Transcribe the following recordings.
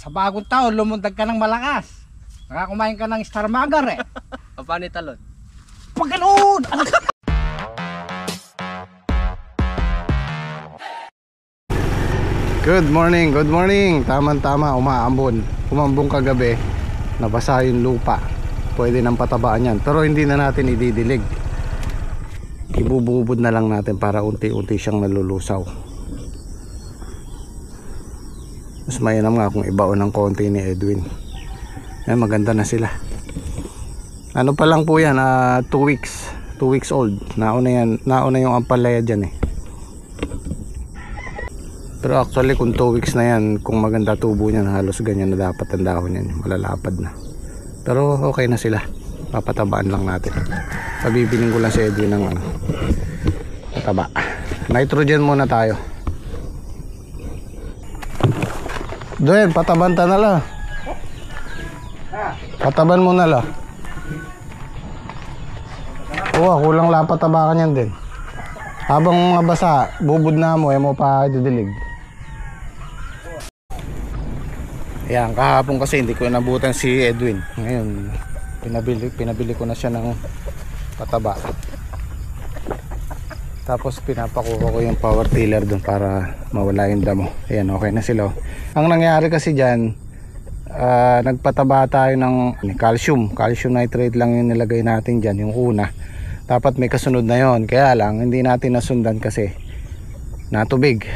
Sa bagong taon, lumundag ka ng malakas. Nakakumain ka ng Star Magar eh. Paano talon? Pag ganoon! Good morning, good morning. Tama-tama, umaambon. Umambong kagabi, nabasa yung lupa. Pwede nang patabaan yan. Pero hindi na natin ididilig. Ibububod na lang natin para unti-unti siyang nalulusaw. Mas mainam nga kung ibaon ng konti ni Edwin. Ay, maganda na sila. Ano pa lang po yan, 2 weeks. 2 weeks old. Nauna yung ampalaya dyan eh. Pero actually kung 2 weeks na yan, kung maganda tubo niyan, halos ganyan na dapat ang dahon yan, malalapad na. Pero okay na sila, papatabaan lang natin. Pabibiling ko lang si Edwin ng pataba. Nitrogen muna tayo. Doon, patabanta na lang. Pataban mo na lang. Oo, kulang lang patabakan yan din. Habang mabasa, bubud na mo, mo pa didilig. Ayan, kahapon kasi hindi ko nabutan si Edwin. Ngayon, pinabili ko na siya ng pataba. Tapos pinapakuha ko yung power tiller dun para mawala yung damo. Ayan, okay na sila. Ang nangyari kasi dyan, nagpataba tayo ng calcium nitrate lang yung nilagay natin dyan, yung una. Dapat may kasunod na yon, kaya lang hindi natin nasundan kasi natubig.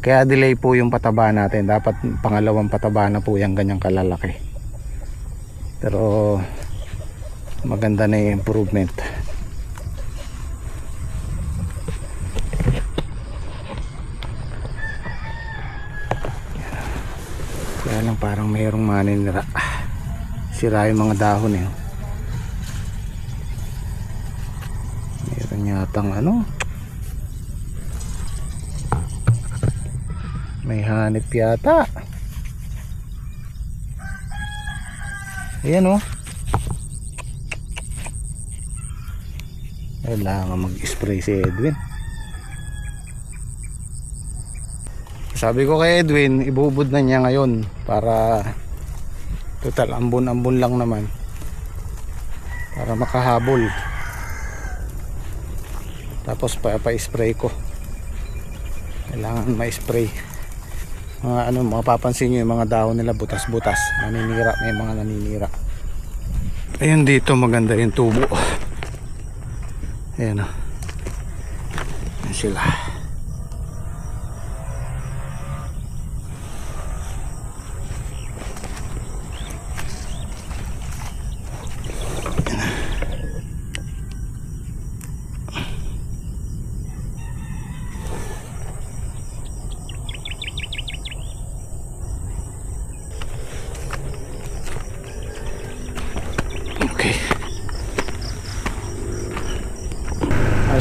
Kaya delay po yung pataba natin. Dapat pangalawang pataba na po yung ganyang kalalaki. Pero maganda na yung improvement. Kaya lang parang mayroong maninira. Sira yung mga dahon eh. Mayroon yatang may hanip yata. Ayan oh. Kailangan mag-spray si Edwin. Sabi ko kay Edwin, ibubod na niya ngayon para total ambon-ambon lang naman, para makahabol. Tapos pa-spray ko. Kailangan ma-spray. Mapapansin nyo yung mga dahon nila butas-butas, naninira, may mga naninira. Ayun, dito maganda yung tubo. Ayan o. Ayan sila.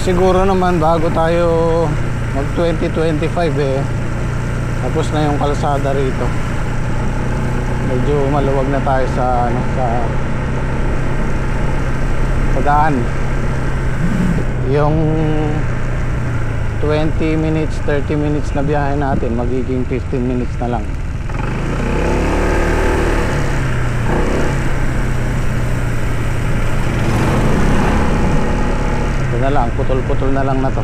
Siguro naman bago tayo mag 2025 tapos na yung kalsada rito. Medyo maluwag na tayo sa daan. Yung 20 minutes 30 minutes na biyahe natin magiging 15 minutes na lang. Na lang, putol-putol na lang na to.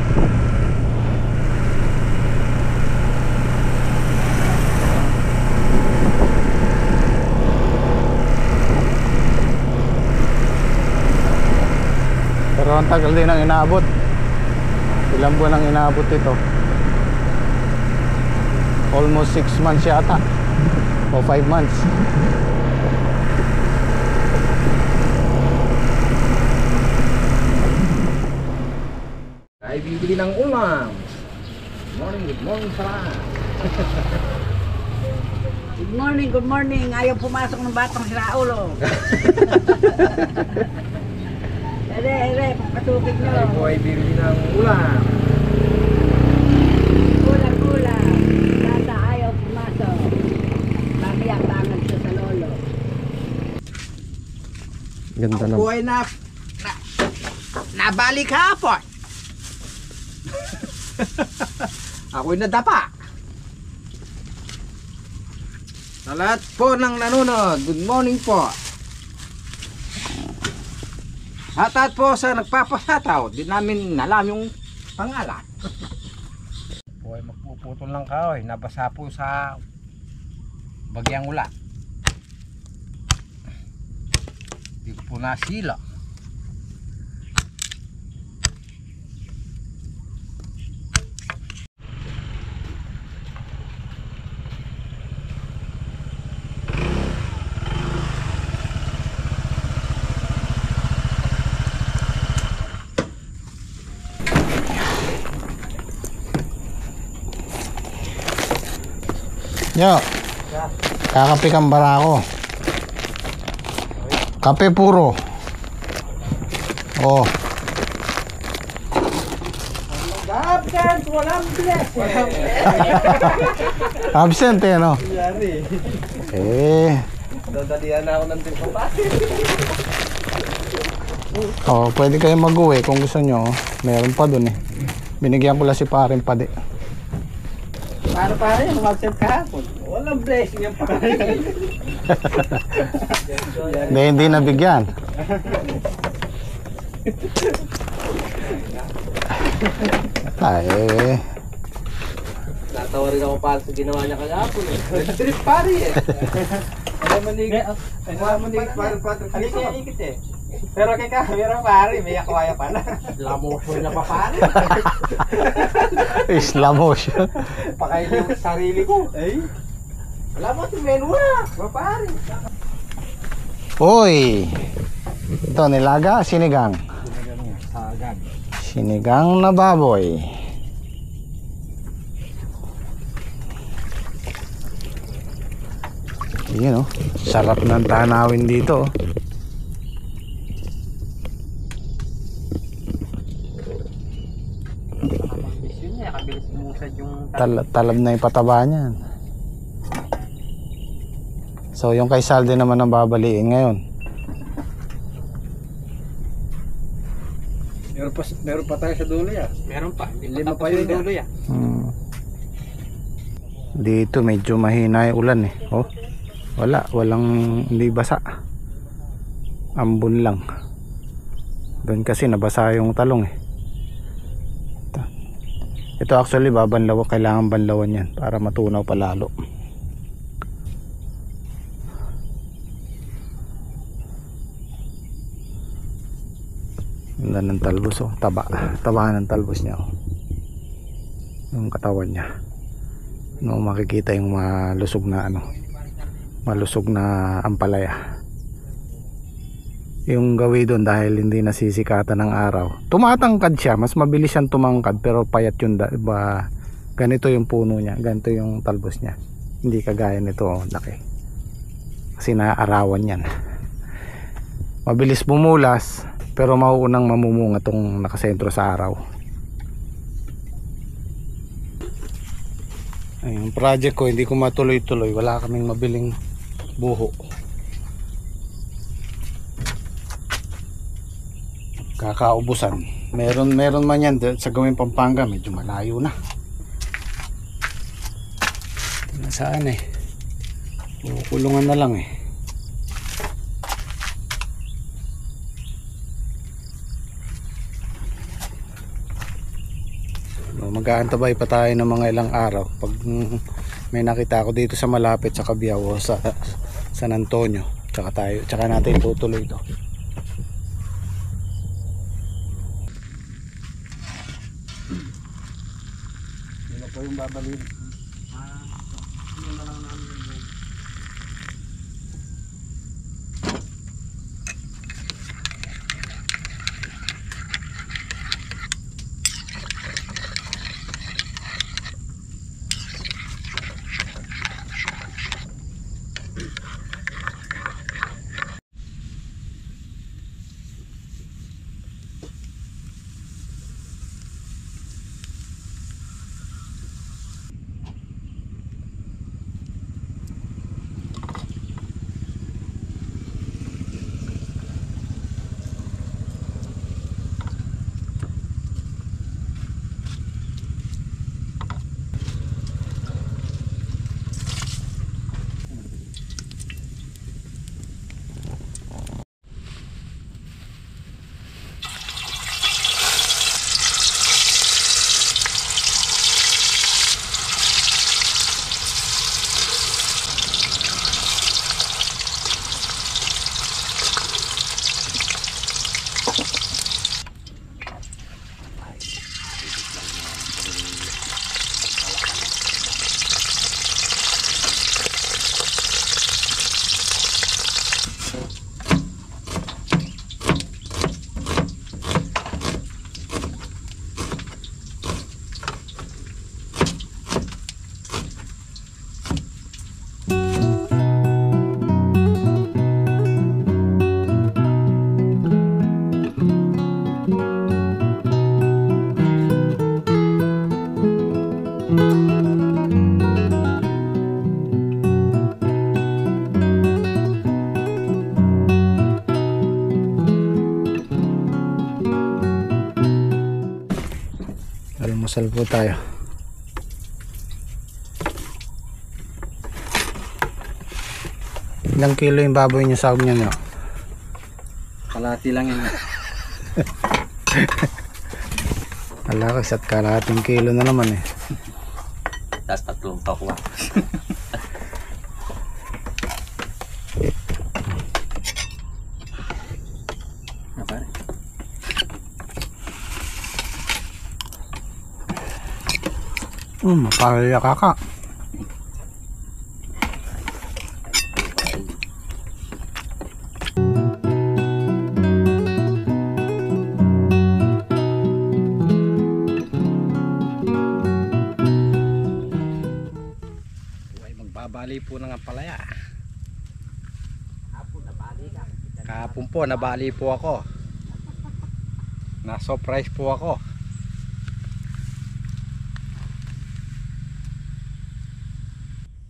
Pero ang tagal din ang inaabot. Ilang buwan ang inaabot ito? Almost 6 months yata o 5 months. Ay, bibili ng ulam. Good morning sa lahat. Good morning. Ayaw pumasok ng batang sira ulo. Ere, papasukin nyo. Ay po ay bibili ng ulam. Ulam. Tata ayaw pumasok. Mamaya tangan siya sa lolo. Ganda na. Ako ay nabalik hapon. Ako'y nadapa. Sa lahat po ng nanonood, good morning po. Hatat po sa nagpapasataw, di namin alam yung pangalan. Po ay magpuputol ng kahoy, nabasa po sa bagyang ulan. Di ko po nasila. Yo, kakape kang barako. Kape puro. Oh. Absent, walang bilis. Absent eh, no? Eh. Dadalian na ako ng timpa. Oh, pwede kayo mag-uwi kung gusto nyo. Meron pa dun eh. Binigyan ko lang si parin pade. Paano pare, mag-absent kahapon? Walang blessing yung pare. Hindi nabigyan. Ay, Natawa rin ako para sa ginawa niya kahapon eh. Trip pare eh. Alam mo ni pare ikit eh. Pero kay camera pare, may akwaya pala. Lamosyo niya pa pare. slow motion. Pakain yung sarili ko. Ay. Alam mo, menu na. Pare. Uy. Ito, nilaga, sinigang. Sagad. Sinigang na baboy. Yun oh. Sarap ng tanawin dito oh. Talab na yung pataba niyan. So yung kay Salde naman ang babaliin ngayon. Meron pa tayo sa dulo ya. Meron pa. Lima pa yung dulo ya. Dito medyo mahina yung ulan eh. Oh. Walang hindi basa. Ambon lang. Doon kasi nabasa yung talong eh. Ito actually babanlaw, kailangan banlawan yan para matunaw palalo. Ganda ng talbos oh, taba ng talbos niya oh. Yung katawan niya. No, makikita yung malusog na ampalaya. Yung gawi doon dahil hindi nasisikatan ng araw, tumatangkad siya, mas mabilis siyang tumangkad pero payat yun ba, ganito yung puno niya, ganito yung talbos niya, hindi kagaya nito oh, laki kasi naaarawan yan. Mabilis bumulas pero mauunang mamumunga tong nakasentro sa araw. Ay, yung project ko hindi ko matuloy-tuloy, wala kaming mabiling buho. Kakaubusan. Meron man yan sa gawing Pampanga, medyo malayo na. Nasaan eh? Kulungan na lang eh. Mag-aantabay pa tayo ng mga ilang araw. Pag may nakita ako dito sa malapit sa Cabiao o sa San Antonio, tsaka natin tutuloy ito. Ano po yung babalin? Almusal po tayo. Ilang kilo yung baboy niya sa niya nyo? Kalahati lang yan. Ala, isa't kalahating kilo na naman eh. Tapos 3 tokwa. Mapalaya kaka. Magbabali po ng ampalaya. Kahapon po nabali po ako. Na-surprise po ako.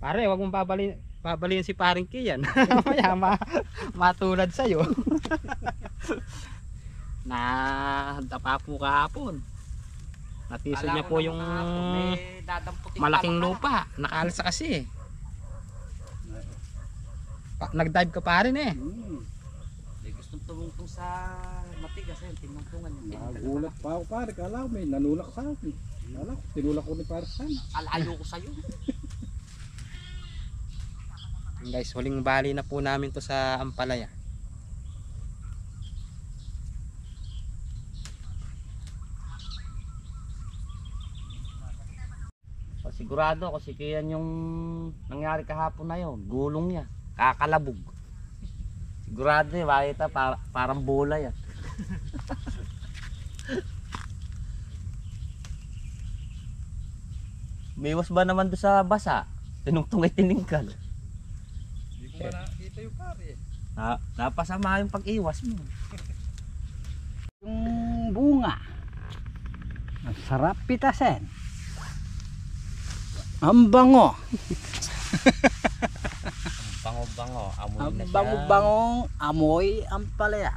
Pare, wag mong babaliin si paring Kian. Mamaya matulad sa'yo. Nadapa po kahapon. Natisod niya po yung malaking lupa. Nakaalsa kasi. Nag-dive ka pa rin eh. Gustong tumungtong sa matigas eh, tinungtungan niya. Nagulat pa ako pare, kala ko may nanulak sa akin. Kala ko, tinulak ko ni pare sa akin. Alayo ko sa'yo. Guys, huling bali na po namin to sa ampalaya. Sigurado ako si Kian yung nangyari kahapon na yun. Gulong niya, kakalabog. Sigurado eh, bakit parang bola yan. Miwas ba naman doon sa basa? Tinungtong ay tiningkal. Hindi ko ba nakita yung pare eh. Napasama yung pag-iwas mo. Yung bunga. Ang sarap pitasin. Ang bango. Bango-bango, amoy na Ang siya. bango-bangong amoy ang palaya.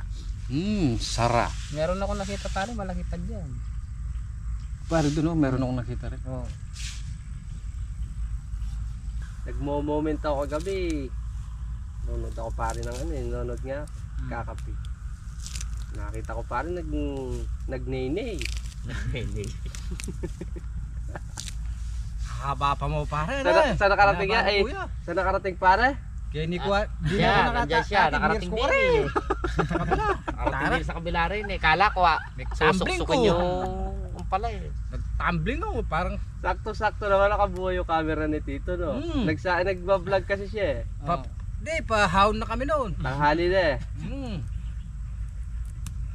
Sarap. Meron ako nakita pare, malaki pa dyan. Pare doon meron akong nakita rin. Oh. Nagmo-moment ako kagabi. Nanonood ako pare ng nanonood nga, kakapi. Nakita ko pare nagneney. Haba pa mo pare. Sa nakarating nga eh. Sa nakarating pare? Kaya hindi ko Nandiyan siya, nakarating din eh. Nakarating din sa kabila rin eh. Kala ko susuksukin yung pala eh. Nag-tumbling ako parang Sakto-sakto naman nakabuo yung camera ni Tito no. Nagba-vlog kasi siya eh. Hindi, pahaon na kami noon. Tanghali na eh.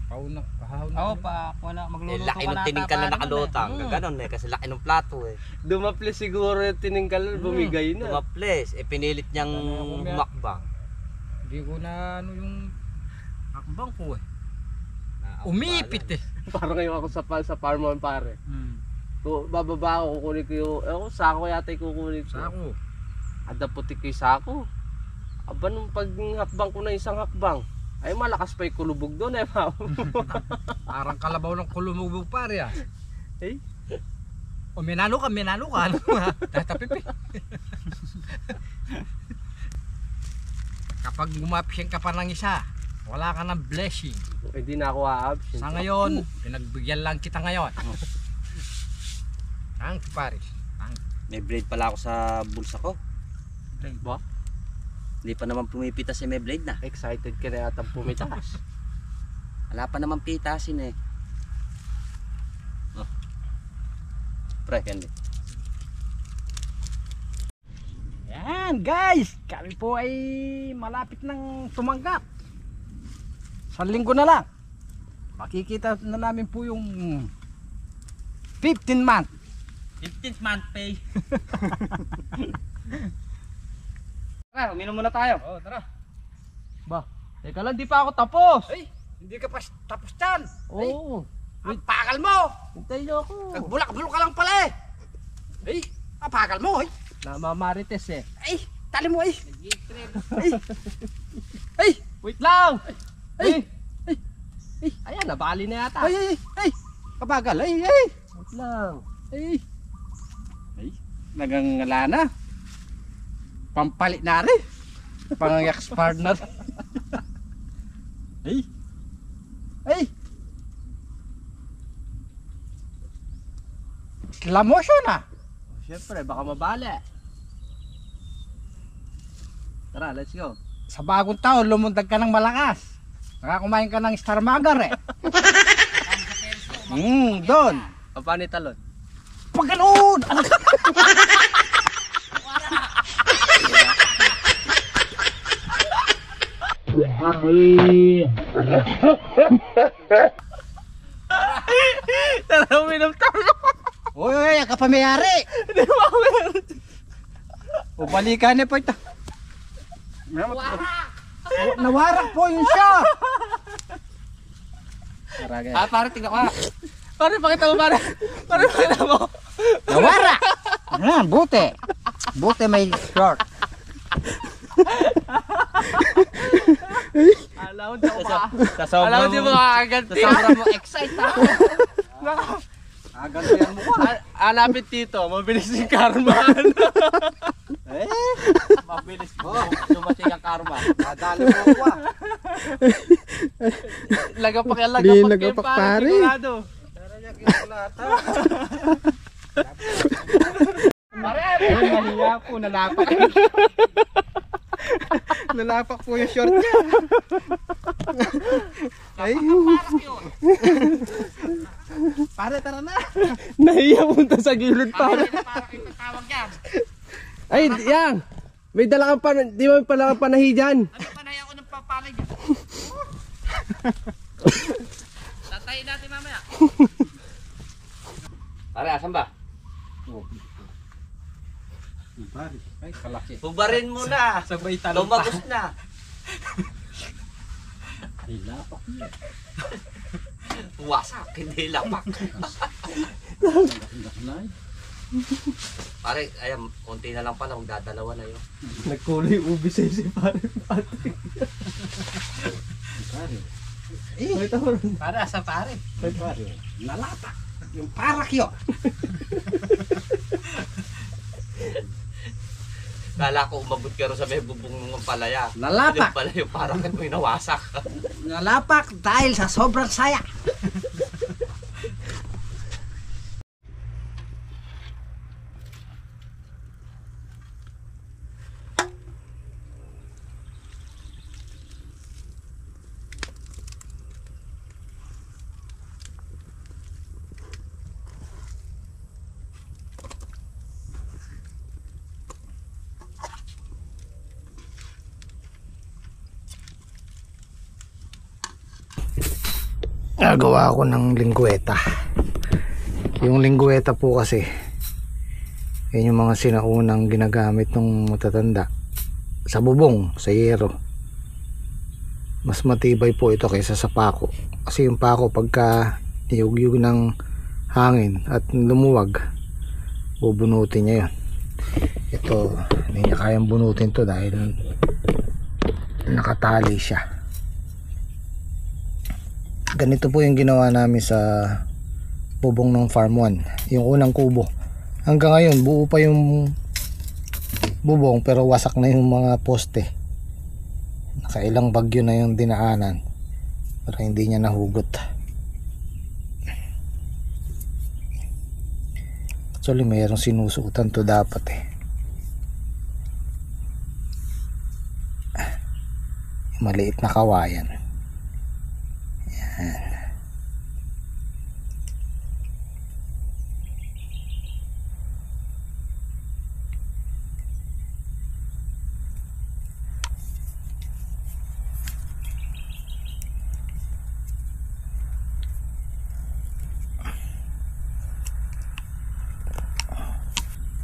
Pahaon na Oo pa, wala magluluto Laki ng tiningkal na nakalutang. Gano'n eh, kasi laki ng plato eh. Dumapli siguro yung tiningkal, bumigay na. Tumaples, pinilit niyang humakbang. Hindi ko na yung akbang ko eh. Umipit eh. Parang ngayon ako sa farm pare. Bababa ako, kukunin ko yung sako yata yung kukunin ko. Sako. Ada puti ko yung sako. Aba nung paghakbang ko na isang hakbang, ay malakas pa yung kulubog doon eh. Parang kalabaw ng kulumubog pare ah. Eh? O minano ka. Ano ha? Tatapipi. Kapag gumapsing ka pa ng isa, wala ka ng blessing. Hindi na ako a-absent. Sa ngayon, pinagbigyan lang kita ngayon. Ang pare. May blade pala ako sa bulsa ko. Blade ba? Hindi pa naman pumipitas may blade na. Excited ka na yata pumitas. Wala pa naman pitasin eh. Oh. Pre, Candy. Yan guys, kami po ay malapit ng tumanggap. Sa linggo na lang. Makikita na namin po yung 15 month. 15th month pay. Tara, uminom muna tayo. Oh, tara. Ba, teka lang, di pa ako tapos. Ay, hindi ka pa tapos dyan. Oo. Ang pakal mo. Hintayin niyo ako. Nagbulak-bulak ka lang pala eh. Ay, ang pakal mo eh. Namamarites eh. Ay, tali mo eh. Ay, wait lang. Ay. Ayan, nabali na yata. Ay. Kabagal. Ay. Wait lang. Ay. Ay. Nagangala na. Pampalit na rin. Pang-expire na rin. Ay. Ay. Slow motion ah. Siyempre, baka mabali. Tara, let's go. Sa bagong taon, lumundag ka ng malakas. Nakakumain ka ng Star Magar eh. Doon. Paano talon? Pag ganoon! Tara, uminom tayo. Uy, ang kapamayari! Hindi mo ako meron. Ubalikan niya po ito. Nawarak po yun siya! Pare, tingnan ko. Pare, pakita mo, pare. Pare, pakita mo. Nawarak! Buti. Buti may short. Alam mo, di mo kakaganti. Sa sobrang mo excite ha? Agantihan mo ko. Alapit dito, mabilis yung karma. Mabilis mo. Dumating ang karma. Nadali mo ko ah. Lagapak yan, Di lagapak lagapak, pare. Sigurado. Mahiya po, nalapak. Nalapak po yung short niya. Ay. Pare, tara na. Nahiya punta sa gilid, pare. Ay, yang. May dala kang di mo pala kang panahi dyan. Ano panay ako ng papalay dyan? Tatayin natin mamaya. Pare, asan ba? Pare, ay kalaki. Hubarin mo na. Sabay talong pa. Lumagos na. Ay, lapak niya. Wasak, hindi lapak. Pare, ayan, konti na lang pala kung dadalawa na yun. Nagkulay ubi sa si pare. Pare. Pare, asa pare? Pare. Nalapak. Yung parak yun. Kala ko umabot ka rin sa may bubong ng palaya. Nalapak. Yung pala yung parang may nawasak. Nalapak dahil sa sobrang saya. Nagawa ako ng linggueta. Yung linggueta po kasi yun yung mga sinaunang ginagamit ng matatanda sa bubong, sa yero. Mas matibay po ito kaysa sa pako, kasi yung pako pagka niyugyug ng hangin at lumuwag, bubunutin niya yun. Ito hindi niya kayang bunutin to dahil nakatali siya. Ganito po yung ginawa namin sa bubong ng farm 1, yung unang kubo. Hanggang ngayon buo pa yung bubong pero wasak na yung mga poste. Nakailang bagyo na yung dinaanan pero hindi niya nahugot. Actually mayroong sinusuotan to dapat eh. Maliit na kawayan.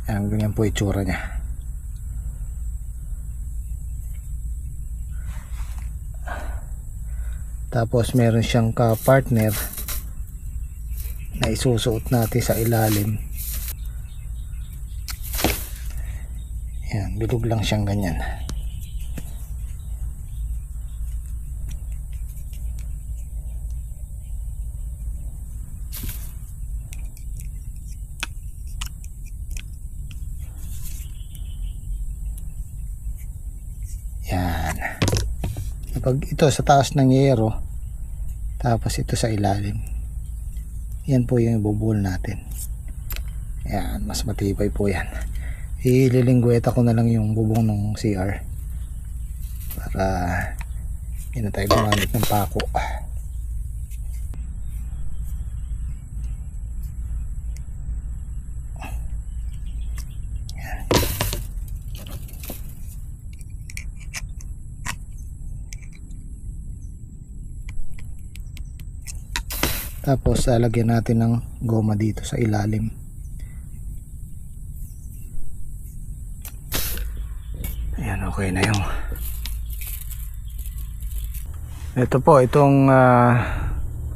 Ayan, ganyan po itsura niya. Tapos meron siyang ka-partner na isusuot natin sa ilalim. Ayan, bilog lang siyang ganyan. Yan. Kapag ito sa taas ng yero, tapos ito sa ilalim, yan po yung ibubuhol natin. Yan, mas matibay po yan. Ililinggueta ko na lang yung bubong ng CR para hindi na tayo gumamit ng pako. Tapos lalagyan natin ng goma dito sa ilalim. Ayan, okay na yung ito po, itong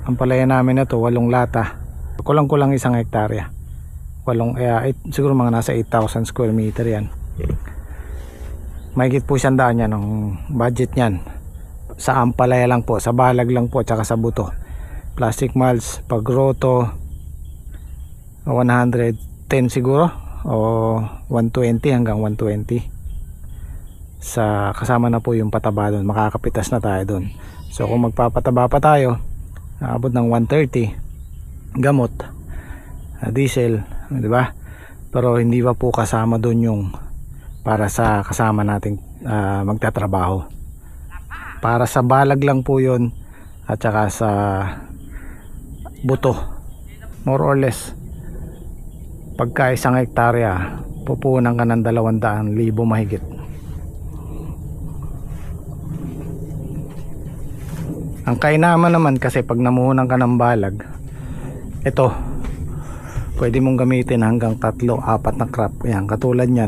ampalaya namin na to, 8 lata, kulang-kulang 1 hektarya, siguro mga nasa 8,000 square meter yan. Mahigit po 100 yan ang budget nyan sa ampalaya lang po, sa balag lang po, tsaka sa buto. Plastic mulch, pagroto 110 siguro o 120 hanggang 120 sa kasama na po yung pataba doon, makakapitas na tayo doon. So kung magpapataba pa tayo, aabot ng 130 gamot, diesel, di ba? Pero hindi pa po kasama doon yung para sa kasama nating magtatrabaho. Para sa balag lang po yun at saka sa buto, more or less pagka 1 hektarya pupunan ka ng 200,000 mahigit. Ang kainaman naman kasi pag namuhunan ka ng balag, ito pwede mong gamitin hanggang 3-4 na crop. Yan, katulad niya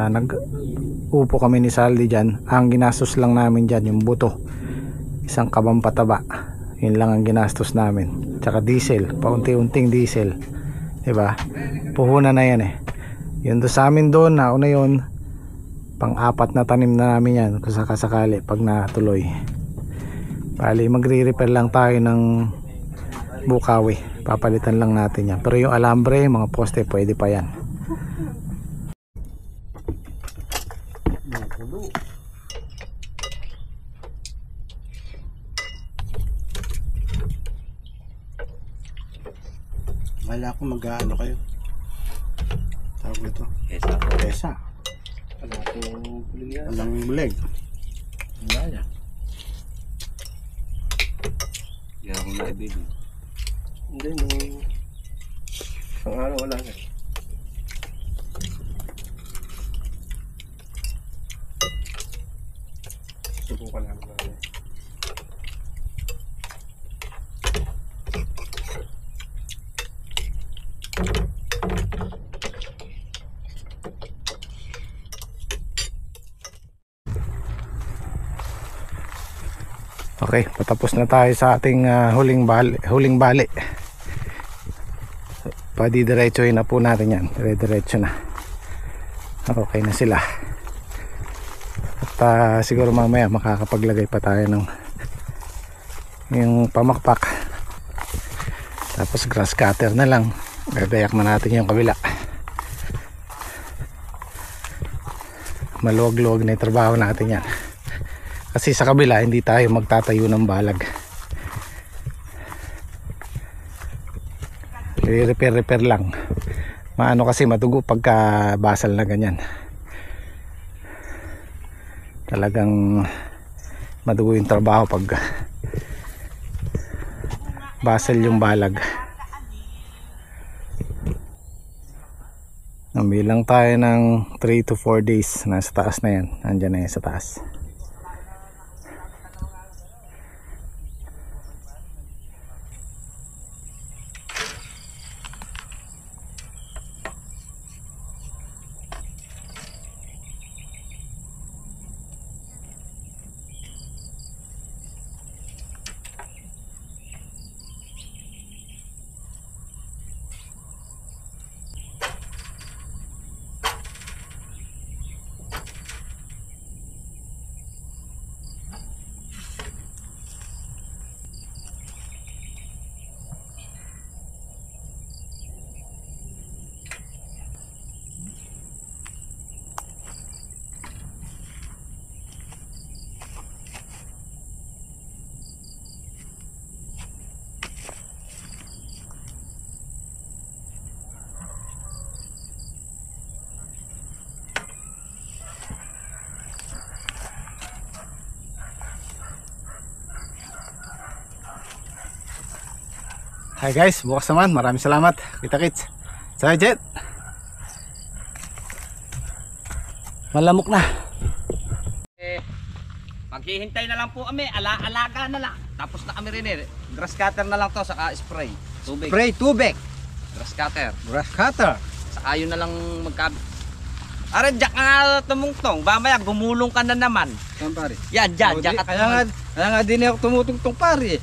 nag-upo kami ni Saldi dyan. Ang ginastos lang namin dyan yung buto, 1 kabang pataba, yun lang ang ginastos namin, tsaka diesel, paunti-unting diesel, diba? Puhunan na yan eh. Yun doon sa amin doon, nauna yun, pang-4 na tanim na namin yan kung sakasakali pag natuloy. Bali magre-repair lang tayo ng bukawi, papalitan lang natin yan. Pero yung alambre, mga poste, pwede pa yan. Wala ko mag-ano kayo. Tawag ito. Kesa. Walang buleg. Wala yan. Hindi ako naibili. Hindi, nung isang araw wala na. Subukan namin namin. Okay, patapos na tayo sa ating huling bali. Padidiretsohin na po natin yan. Dire-diretso na. Okay na sila. At siguro mamaya makakapaglagay pa tayo ng yung pamakpak. Tapos grass cutter na lang. Gagayak na natin yung kabila. Maluwag-luwag na yung trabaho natin yan. Kasi sa kabila hindi tayo magtatayo ng balag. I-repair lang. Maano kasi matugo pagka basal na ganyan. Talagang madugo yung trabaho pag basal yung balag. Nambilang tayo ng 3 to 4 days. Nasa taas na yan. Andyan na yan sa taas. Hi guys, bukas naman. Maraming salamat. Kita-kits. Sa Jet. Malamok na. Maghihintay na lang po kami, alaga na lang. Tapos na kami rin eh. Grass cutter na lang to, saka spray. Tubig. Spray tubig. Grass cutter. Grass cutter. Saka yun na lang magkabit. Are, diyak nga tumungtong. Mamaya, gumulong ka na naman. Saan pare? Yan, dyan ka Kaya nga din ako tumutungtong pare.